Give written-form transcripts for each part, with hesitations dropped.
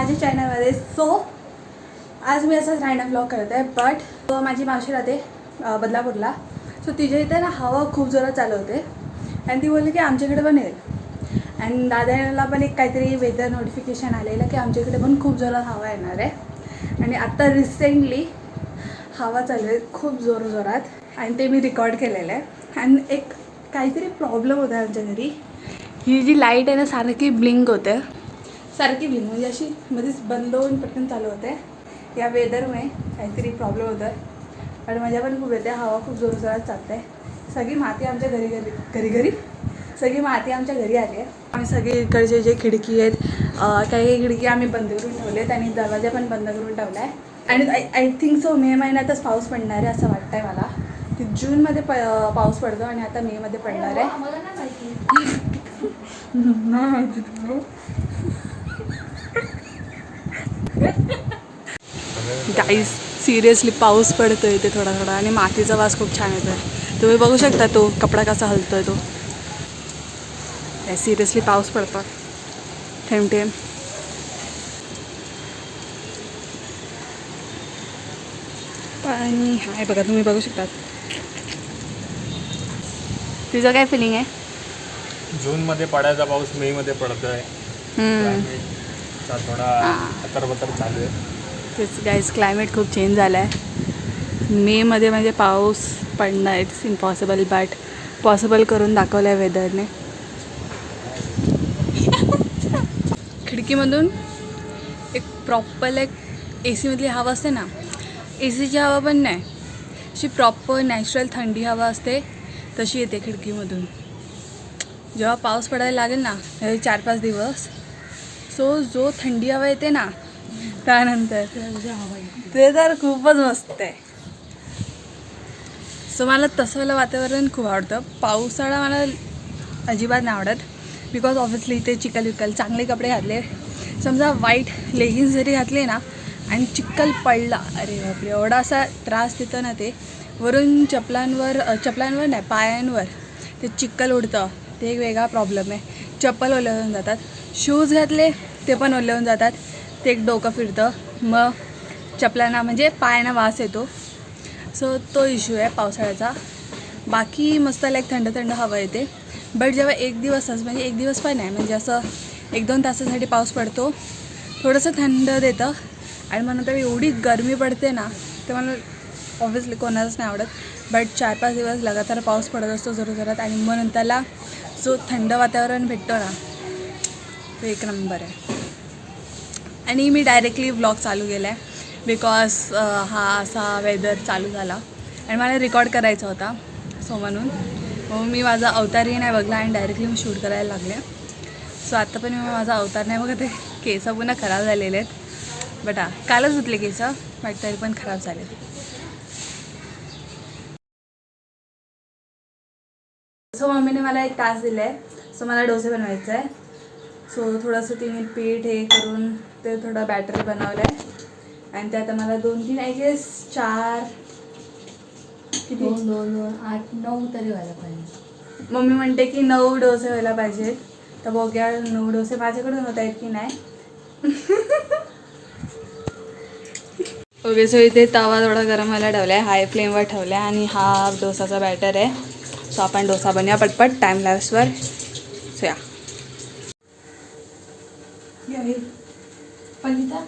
माझ्या चॅनलमध्ये. सो आज मी असाच रॅन्डम व्लॉग करत आहे. बट माझी मावशी राहते बदलापूरला. सो तिच्या इथे ना हवा खूप जोरात चालू होते आणि ती बोलली की आमच्याकडे पण येईल. आणि दादाला पण एक काहीतरी वेदर नोटिफिकेशन आलेलं की आमच्याकडे पण खूप जोरात हवा येणार आहे. आणि आत्ता रिसेंटली हवा चालू आहे खूप जोरात आणि ते मी रेकॉर्ड केलेलं आहे. आणि एक काहीतरी प्रॉब्लेम होता आमच्या घरी. ही जी लाईट आहे ना सारखी ब्लिंक होते, सारखी ब्लिंक म्हणजे अशी मध्येच बंद होऊन पटकन चालू होते. या वेदरमुळे काहीतरी प्रॉब्लेम होतो आहे. आणि मजा पण खूप येते, हवा खूप जोरात चालते. सगळी माती आमच्या घरी सगळी माती आमच्या घरी आली आहे. आम्ही सगळे इकडचे जे खिडकी आहेत काही खिडकी आम्ही बंद करून ठेवले आहेत आणि दरवाजा पण बंद करून ठेवला आहे. आणि आय थिंक सो मे महिन्यातच पाऊस पडणार आहे असं वाटतं आहे मला. की जूनमध्ये पाऊस पडतो आणि आता मेमध्ये पडणार आहे. नाही माहिती तुम्हाला. गाईज सिरियसली पाऊस पडतो आहे इथे थोडा थोडा आणि मातीचा वास खूप छान येतो आहे. तुम्ही बघू शकता तो कपडा कसा हलतो आहे तो. सिरियसली पाऊस पडतो थेंब थेंब. आणि हाय बघा तुम्ही बघू शकता. तुझं काय फिलिंग आहे? जूनमध्ये पडायचा पाऊस मेमध्ये पडतोय. थोडा अतरबतर चालू आहे. तेच गाईज क्लायमेट खूप चेंज झाला आहे. मेमध्ये म्हणजे पाऊस पडणं इट्स इम्पॉसिबल बट पॉसिबल करून दाखवलं आहे वेदरने. खिडकीमधून एक प्रॉपर एक ए सीमधली हवा असते ना, ए सीची हवा पण नाही, अशी प्रॉपर नॅचरल थंडी हवा असते तशी येते खिडकीमधून. जेव्हा पाऊस पडायला लागेल ना 4-5 दिवस, सो जो थंडी हवा येते ना त्यानंतर ते तर खूपच मस्त आहे. सो मला तसं वातावरण खूप आवडतं. पावसाळा मला अजिबात नाही आवडत बिकॉज ऑब्व्हियसली ते चिखल चांगले कपडे घातले, समजा वाईट लेगिन्स जरी घातले ना आणि चिखल पडला, अरे बापरे एवढा असा त्रास देतं ना ते. वरून चपलांवर नाही पायांवर ते चिखल उडतं, ते एक वेगळा प्रॉब्लेम आहे. चप्पल ओले होऊन जातात, शूज घातले ते पण ओले होऊन जातात, ते एक डोकं फिरतं, मग चपलांना म्हणजे पायांना वास येतो. सो तो इश्यू आहे पावसाळ्याचा. बाकी मस्त लाईक थंड हवा येते. बट जेव्हा एक दिवस म्हणजे एक दिवस पण नाही म्हणजे असं 1-2 तासासाठी पाऊस पडतो, थोडंसं थंड देतं आणि मग नंतर एवढी गरमी पडते ना, ते मला ऑब्व्हियसली कोणालाच नाही आवडत. बट 4-5 दिवस लगातार पाऊस पडत असतो जोरात आणि मग नंतरला जो थंड वातावरण भेटतो ना तो एक नंबर आहे. आणि मी डायरेक्टली व्लॉग चालू केला आहे बिकॉज हा असा वेदर चालू झाला आणि मला रेकॉर्ड करायचा होता. सो म्हणून मग मी माझा अवतारही नाही बघला आणि डायरेक्टली मी शूट करायला लागले. सो आत्ता पण मी माझा अवतार नाही बघत आहे. केस पुन्हा खराब झालेले आहेत. बट कालच धुतले केस, बट तरी पण खराब झाले. सो मम्मीने मला एक टास्क दिला आहे. सो मला डोसे बनवायचं आहे. सो थोडंसं तिने पीठ हे करून ते थोडं बॅटर बनवलं आहे आणि ते आता मला 2-3 आय गेस 4 किती 2 8-9 तरी व्हायला पाहिजे. मम्मी म्हणते की 9 डोसे व्हायला पाहिजेत. तर बघूया 9 डोसे माझ्याकडून होत आहेत की नाही. ओके. सो इथे तवा थोडा गरम व्हायला ठेवला आहे, हाय फ्लेमवर ठेवला आहे आणि हा डोसाचा बॅटर आहे. सो आपण डोसा बनवूया पटपट टाईम लॅप्सवर. सो या पंडिता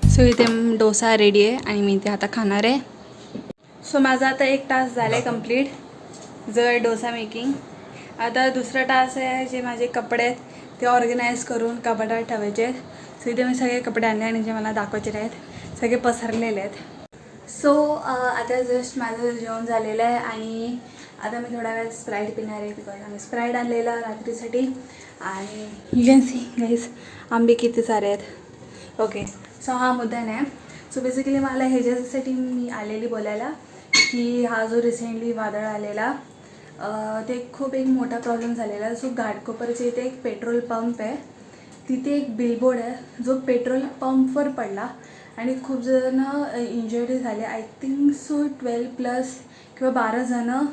सो इथे डोसा रेडी आहे आणि मी इथे आता खाणार आहे. सो माझा आता एक टास्क झाला आहे कंप्लीट जर डोसा मेकिंग. आता दुसरा टास्क आहे जे माझे कपडे आहेत ते ऑर्गनाईज करून कपाटात ठेवायचे आहेत. सो इथे मी सगळे कपडे आणले आणि जे मला दाखवायचे आहेत सगळे पसरलेले आहेत. सो आता जस्ट माझं जेवण झालेलं आहे आणि आता मी थोडा वेळ स्प्राईट पिणार आहे बिकॉज आम्ही स्प्राईट आणलेला रात्रीसाठी. आणि यू कॅन सी गाईज आंबे किती सारे आहेत. ओके. सो हा मुद्दा नाही. सो बेसिकली मला ह्याच्यासाठी मी आलेली बोलायला की हा जो रिसेंटली वादळ आलेला ते खूप एक मोठा प्रॉब्लेम झालेला आहे. सो घाटकोपरच्या इथे एक पेट्रोल पंप आहे, तिथे एक बिलबोर्ड आहे जो पेट्रोल पंपवर पडला आणि खूप जण इंजर्ड झाले. आय थिंक सो 12+ किंवा 12 जणं,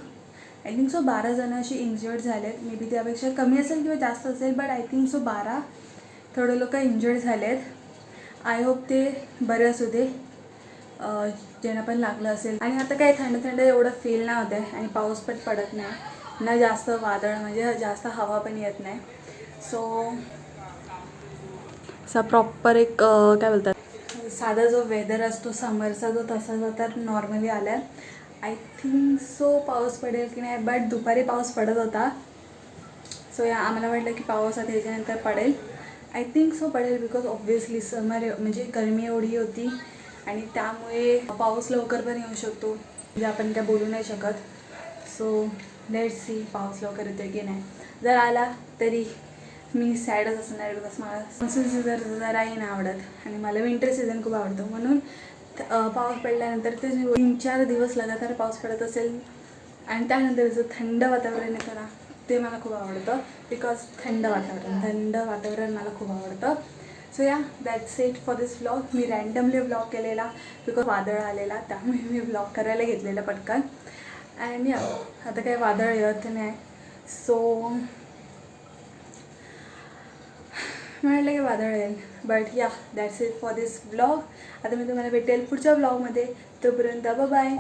आय थिंक सो 12 जणं अशी इंजर्ड झालेत. मे बी त्यापेक्षा कमी असेल किंवा जास्त असेल, बट आय थिंक सो 12 थोडे लोक इंजर्ड झालेत. आय होप ते बरे असू दे ज्यांना पण लागलं असेल. आणि आता काय थंड थंड एवढं फील नाही होत आहे आणि पाऊस पण पडत नाही ना, जास्त वादळ म्हणजे जास्त हवा पण येत नाही. सो असा प्रॉपर एक काय बोलतात साधा जो वेदर असतो समरचा तो तसाच आता नॉर्मली आला आहे. आय थिंक सो पाऊस पडेल की नाही, बट दुपारी पाऊस पडत होता. सो आम्हाला वाटलं की पाऊस आता याच्यानंतर पडेल. आय थिंक सो पडेल बिकॉज ऑब्व्हियसली समर म्हणजे गरमी एवढी होती आणि त्यामुळे पाऊस लवकर पण येऊ शकतो, म्हणजे आपण काय बोलू नाही शकत. सो लेट्स सी पाऊस लवकर येतो की नाही. जर आला तरी मी सॅडच असणार बिकॉज मला मान्सून सीझन जराही नाही आवडत आणि मला विंटर सीझन खूप आवडतो. म्हणून पाऊस पडल्यानंतर ते 3-4 दिवस लगातार पाऊस पडत असेल आणि त्यानंतर जर थंड वातावरण येतं ना, ते मला खूप आवडतं बिकॉज थंड वातावरण मला खूप आवडतं. सो या that's it for this vlog. Me randomly vlog केलेला बिकॉज वादळ आलेला, त्यामुळे मी व्लॉग करायला घेतलेला पटकन. अँड या आता काही वादळ येत नाही. सो म्हटलं की वादळ येईल, बट या that's it for this vlog. आता मी तुम्हाला भेटेल पुढच्या व्लॉगमध्ये. तोपर्यंत बाय.